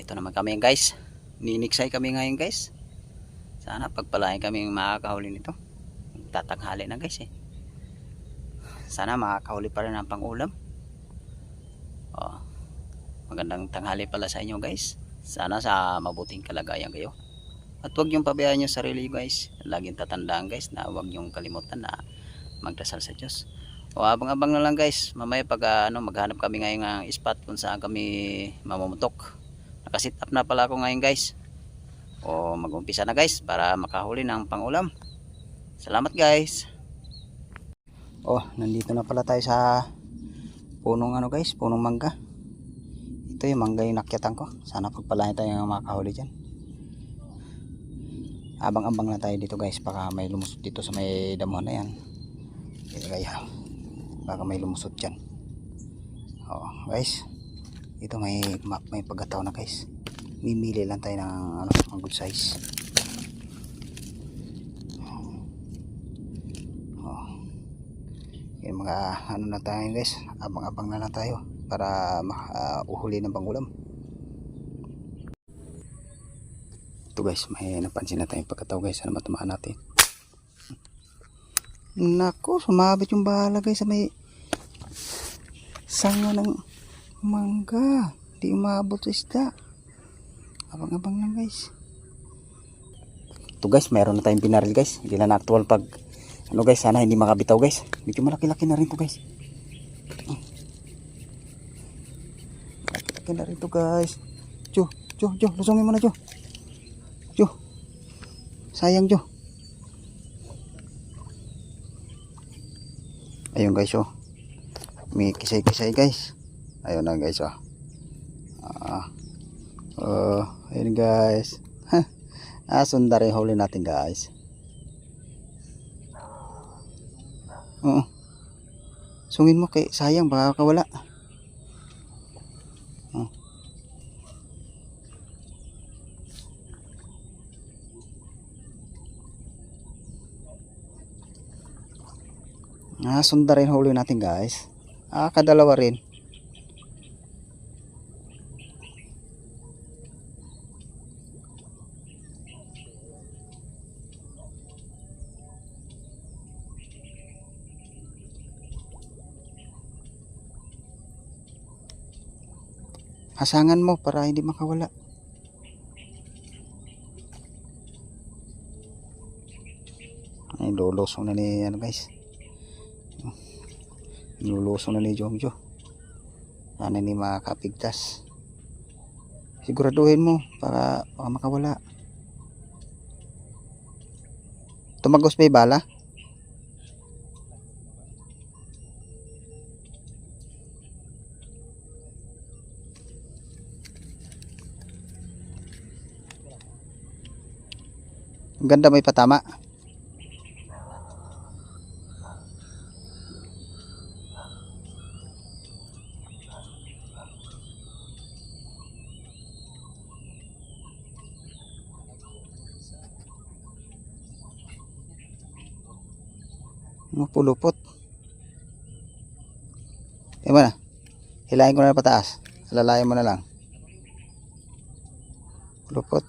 ito naman kami guys. Niniksay kami ngayon guys. Sana pagpalain kami makakahuli nito. Tatanghali na guys eh. Sana makakahuli pa rin ang pang-ulam. Oh, magandang tanghali pala sa inyo guys. Sana sa mabuting kalagayan kayo. At huwag niyong pabayaan yung sarili guys. Laging tatandaan guys na huwag niyong kalimutan na magdasal sa Diyos. O abang-abang na lang guys. Mamaya pag maghanap kami ngayon ng spot kung saan kami mamumutok. Nakasit up na pala ako ngayon guys. O mag-umpisa na guys para makahuli ng pang-ulam. Salamat guys. Oh, nandito na pala tayo sa punong guys, punong mangga. Ito yung mangga yung nakyatan ko. Sana pagpalain tayo ng makahuli dyan. Abang-abang na tayo dito guys. Baka may lumusot dito sa may damuhan na yan. Kaya baka may lumusot dyan. Oh guys, ito may pagkataon na guys. Mimili lang tayo ng ng good size. Oh, yung mga na tayo guys, abang-abang na lang tayo para uhuli ng pangulam. Ito guys, may napansin na tayong pagkataon guys. Sana matamaan natin. Nako, sumabit yung bala guys sa may sanga ng mangga. Di umabot sa isda. Abang-abang lang guys. Ito guys, mayroon na tayong binaril guys. Hindi na actual pag guys, sana hindi makabitaw guys. Medyo malaki-laki na rin to guys. Malaki-laki na rin to guys. Jo, lusungin mo na Jo. Sayang Jo. Ayun guys oh. May kisay-kisay guys. Ayun na guys oh. Ayun guys. Sundar yung huli natin guys. Sungin mo kay sayang baka kawala. Sundar yung huli natin guys. Kadalawa rin. Hasangan mo para hindi makawala. Ay, lulusong na ni guys. Lulusong na ni Jongjo. Sana ni makapigtas. Siguraduhin mo para makawala. Tumagos may bala. Ang ganda may patama. Pulupot. Mo na. Hilahin ko na pataas. Lalayan mo na lang. Pulupot.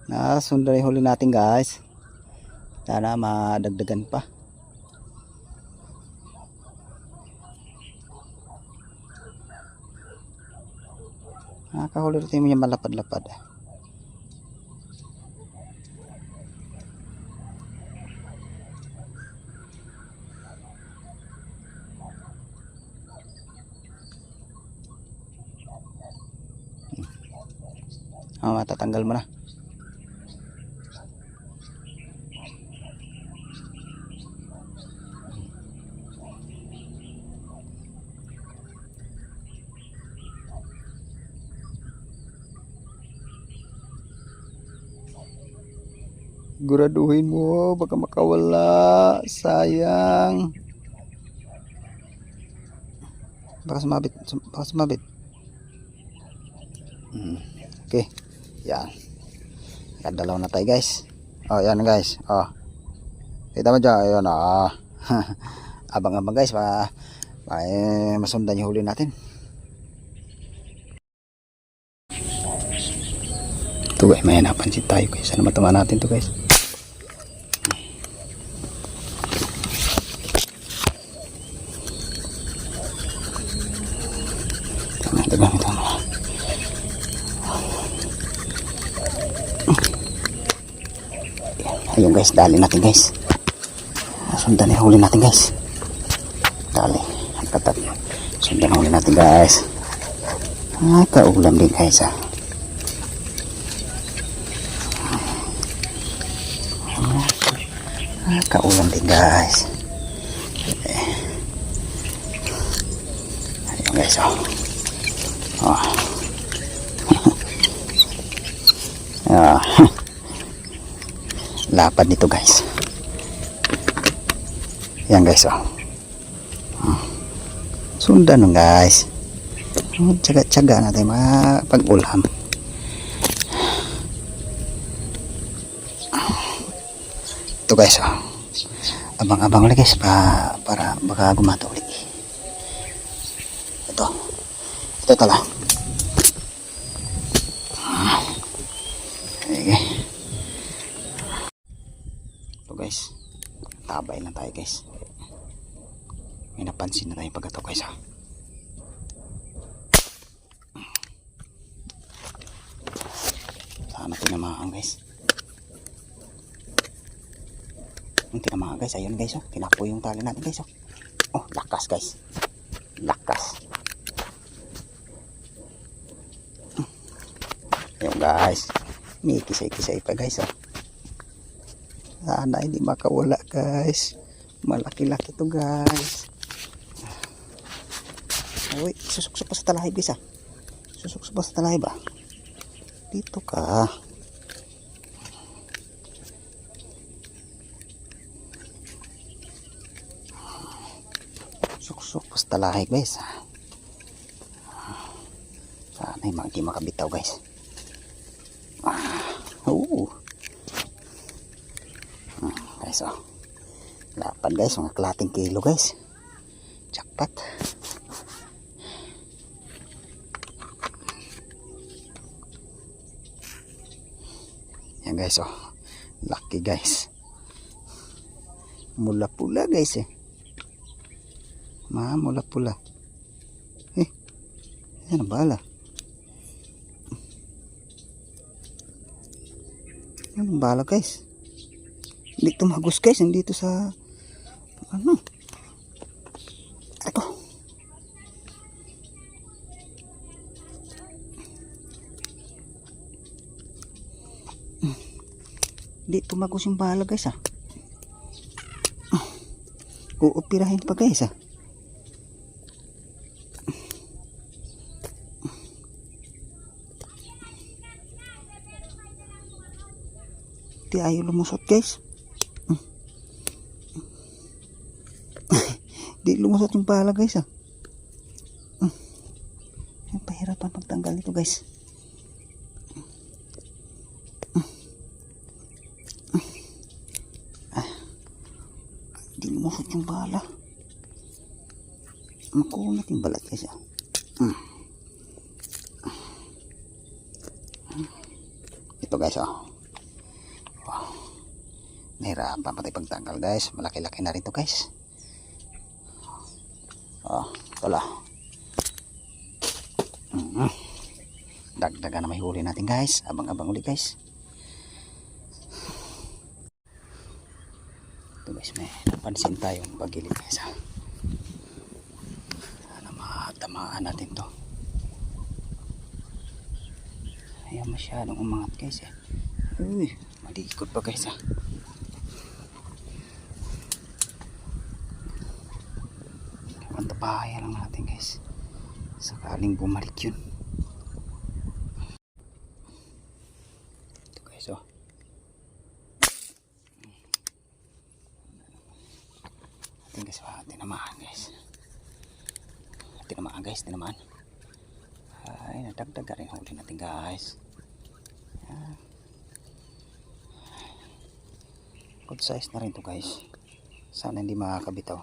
Nasundan yung huli natin guys. Sana madagdagan pa. Nakahuli rin mo yung malapad-lapad. Matatanggal mo na. Siguraduhin mo baka makawala. Sayang. Baka sumabit. Okay. Yan. Kadalaw na tayo guys. Oh, yan guys. Oh. Kita mo dyan. Ayun, oh. Abang-abang guys. Masundan yung huli natin. Ito guys, may napansin tayo guys. Ano matama natin to guys? Tama. Ayun guys, dali natin guys. Sundan yung huli natin guys. Dali. Katat. Sundan yung huli natin guys. Kaulam din guys ah. Kaulam din guys. Ayun guys oh. Oh. Ah. Lapad nito guys. Yan guys oh. Sundan nung guys. Tsaga-tsaga natin pag-ulam. Ito guys oh. Abang-abang ulit guys para baka gumata ulit. Ito tala. Okay. Ito guys. Tabay lang tayo guys. May napansin na tayo pagkato guys ha. Sana tinamaan guys. Yung tinamaan guys. Ayun guys oh. Tinapo yung tali natin guys oh. Oh lakas guys. Lakas. Ayun guys. May kisay-kisay pa guys oh. Sana hindi makawala guys. Malaki-laki to guys. Uy, susuk-suk pa sa talahib guys ah. Susuk-suk pa sa talahib ah. Dito ka. Susuk-suk pa sa talahib guys. Sana hindi makabitaw guys. Guys oh. Lapad guys, mga kalating kilo guys. Jackpot. Yan guys oh. Lucky guys. Mula pula guys eh. Mula pula. Yan ang bala. Yan ang bala guys. Hindi tumagos guys, nandito sa ano? Ito. Hindi tumagos yung bala guys ah. Uupirahin pa guys ah. Hindi ayaw lumusot guys. Di lumusot yung pala guys ah. Pahirapan pagtanggal nito guys. Di lumusot yung pala. Makunat yung balat guys ah. Ito guys oh. Wow. Nahirapan pati pagtanggal guys. Malaki-laki na rin to guys. Oh, wala. Dagdagan na may huli natin guys. Abang-abang ulit guys. Ito guys, may napansin tayong pagilid guys. Sana matamaan natin to. Ayaw masyadong umangat guys eh. Uy, malikot pa guys ah. Bahaya lang natin guys. Sakaling bumalik yun. Ito guys oh. Atin guys oh. Tinamaan guys. Tinamaan. Ay, nadagdag rin huli natin guys. Good size na rin to guys. Sana hindi makakabitaw.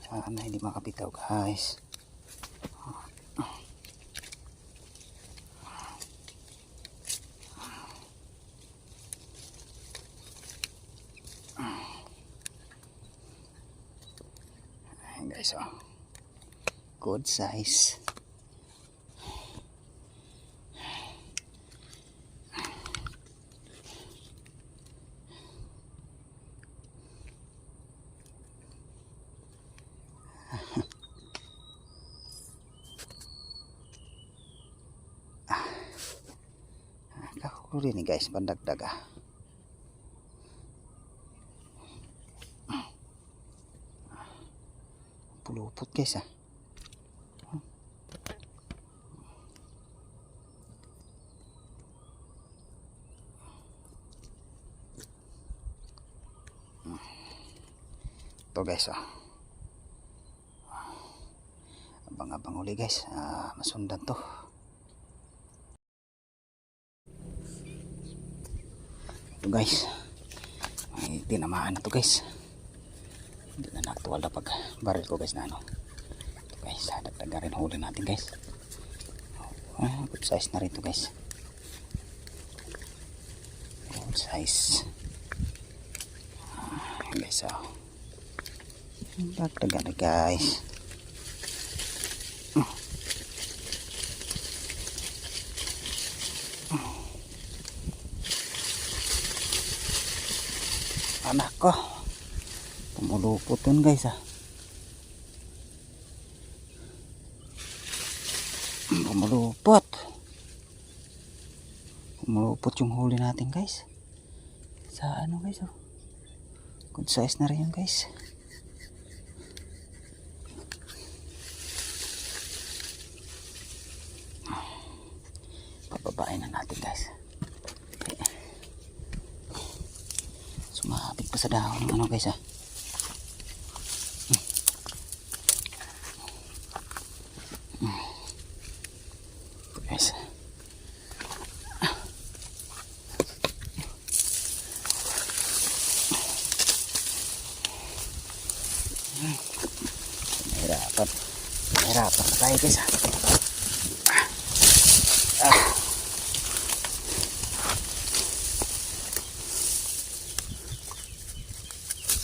Sana hindi makabitaw guys. Ayan guys, oh. Good size. Kahuli ni guys, pandagdag ah. Pulupot guys ah. Ito guys oh. Abang-abang uli guys, masundan to. Ito guys, may tinamaan na to guys. Hindi na nakatuwal na pag baril ko guys na ano. Ito guys, dagdagan rin huli natin guys. Good size na rin to guys. Good size. Guys oh. Dagdagan na guys. Anak ko, pumulupot yun guys ah. Pumulupot yung huli natin guys. Sa ano guys oh. Good size na rin yun guys. Pababain na natin guys. Sumabit pa sa dahon ng ano guys ah. Guys. Mahirapan na tayo guys ah.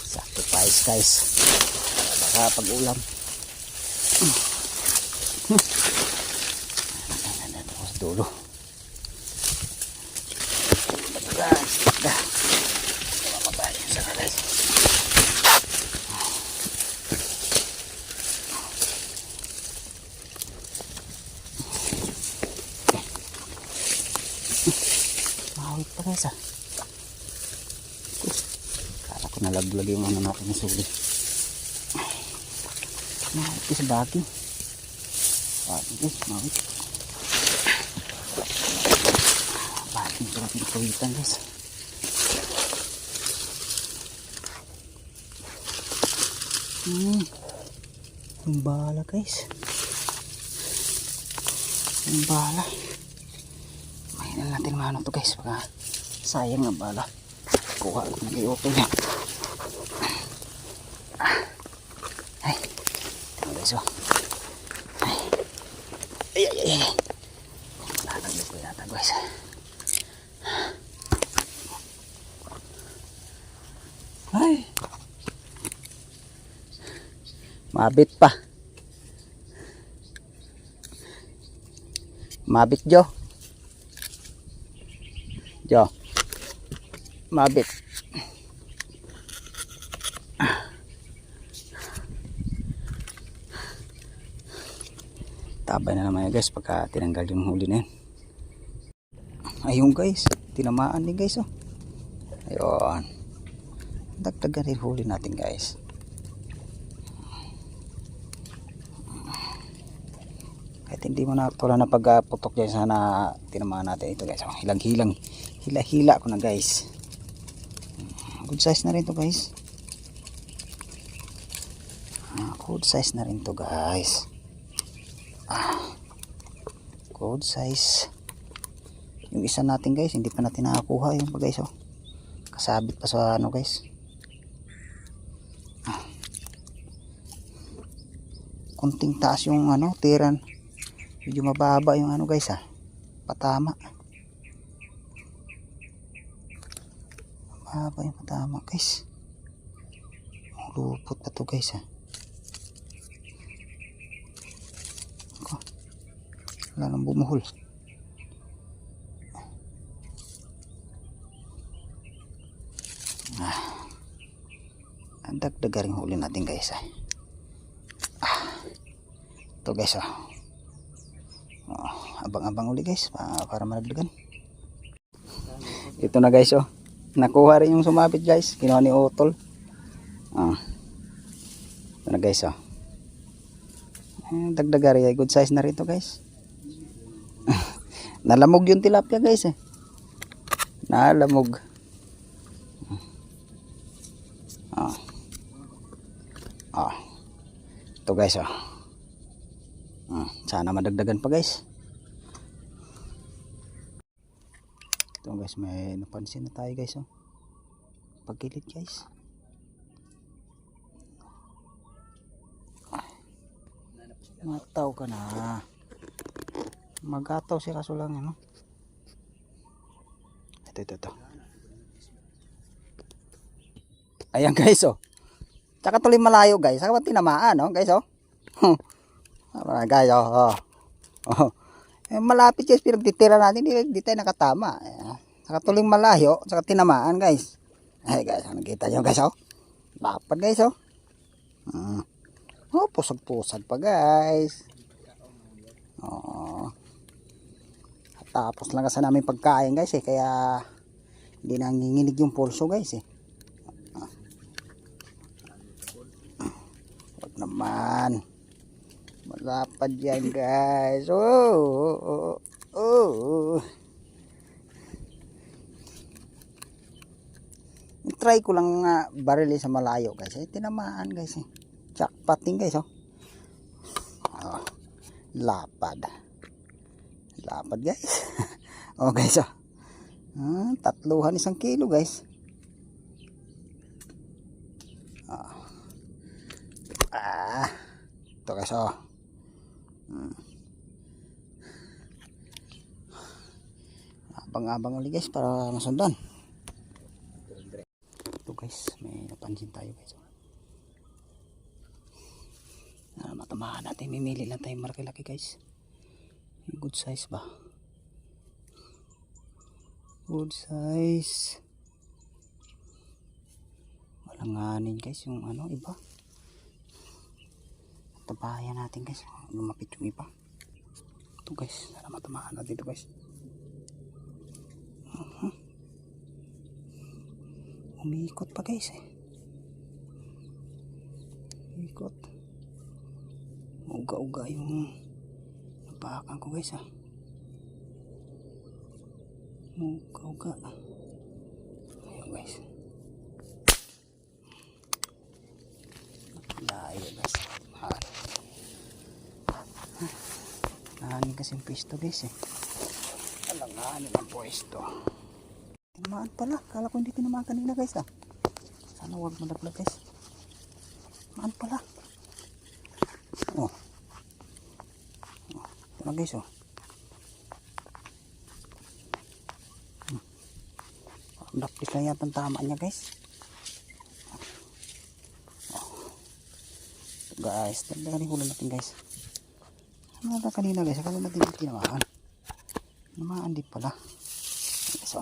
Sacrifice guys, baka pag ulam. Dulo mamabayan sa guys. Mahawit pa guys ah. Kala ko nalaglag yung ano natin na suli. Mahawit ka sa bagay. Bagay guys, mahawit. Bagay ko natin kawitan guys. Yung bala guys. Yung bala. Mahinal natin mano to guys. Baka sayang ang bala. Kuha ko nag-i-open niya. Ay. Ito guys oh. Ay. Lalaglag ko yata guys. Ay. Mabit pa. Mabit Jo. Mabit. Tabay na naman yun guys pagka tinanggal yung huli na yun. Ayun guys, tinamaan din guys oh. Ayun. Dagdagan rin huli natin guys. Kahit hindi mo na tulad na pagputok dyan, sana tinamaan natin ito guys. Hilang-hilang, hila-hila ko na guys. Good size na rin to guys. Good size na rin to guys. Good size. Yung isa natin guys, hindi pa natin nakakuha yun pa guys oh. Kasabit pa sa ano guys. Kunting taas yung ano, tiran. Medyo mababa yung ano guys patama. Mababa yung patama guys. Lupot pa to guys wala nang bumuhol. Ang dagdaga rin huli natin guys ito guys abang-abang uli guys para malagdagan. Ito na guys nakuha rin yung sumabit guys, kinuha ni Utol. Ito na guys dagdaga rin, good size na rin to guys. Nalamog yung tilapia guys nalamog. Ito guys sana madagdagan pa guys. Ito guys, may napansin na tayo guys pagkilit guys. Mataw ka na, magataw si kaso lang ito. Ayan guys tsaka tuloy malayo guys, saka tinamaan guys guys malapit guys, pinagtitira natin di tayo nakatama. Saka tuloy malayo, saka tinamaan guys. Ay guys, nakita nyo guys dapat guys pusag-pusag pa guys. Tapos lang kasi namin pagkain guys kaya hindi nanginginig yung pulso guys wag naman malapad yan guys. Try ko lang barili sa malayo guys tinamaan guys jackpotting guys lapad guys. Guys tatluhan 1 kilo guys. Ito guys abang-abang ulit guys para masundan. Ito guys, may napansin tayo guys matamahan natin, mimili lang tayo maraki-laki guys. Good size ba? Good size. Walanganin guys yung iba. Tabayan natin guys, lumapit yung iba. Ito guys, sana matamaan natin ito guys. Umiikot pa guys ikot. Uga-uga yung napakan ko guys uga-uga. Ayun guys, layo guys. Nangangin kasing pwesto guys alanganin ang pwesto. Tinamaan pala, kala ko hindi tinamaan kanina guys sana wag malaglag guys. Tinamaan pala ito na guys dakpis lang yata ang tama niya guys. Guys, tandaan huli natin guys. Ano kanina guys, akala natin hindi tinamaan. Tinamaan din pala guys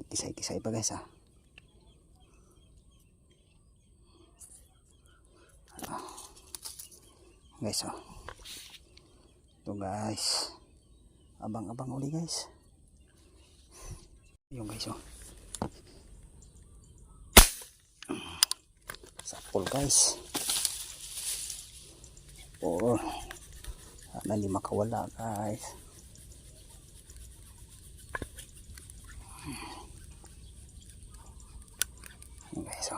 kisay-kisay pa guys guys ito guys, abang-abang uli guys. Yung guys sapol guys sana hindi makawala guys. Yung guys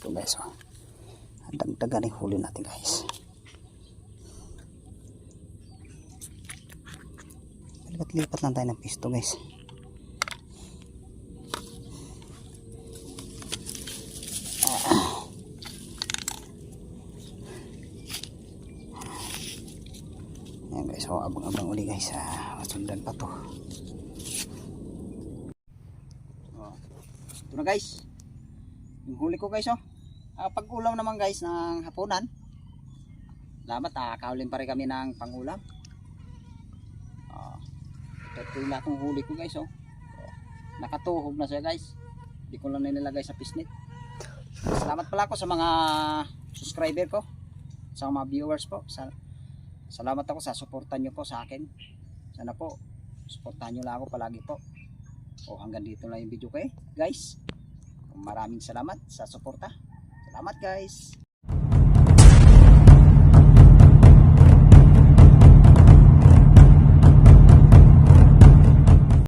Ito guys, oh. Dagdagan yung huli natin guys. Lipat lang tayo ng pisto guys. Ayan guys, so abang-abang uli guys. Masundan pa to. Ito na guys, yung huli ko guys. Pag ulam naman guys ng hapunan, salamat, nakakaulin pa rin kami ng pangulam. Ito yung lakong huli ko guys. Nakatuhog na siya guys, hindi ko lang nilagay sa pisnit. Salamat pala ako sa mga subscriber ko, sa mga viewers po. Salamat ako sa suportan nyo po sa akin. Sana po suportahan nyo lang ako palagi po. Hanggang dito lang yung video ko guys. Maraming salamat sa suporta. Salamat guys.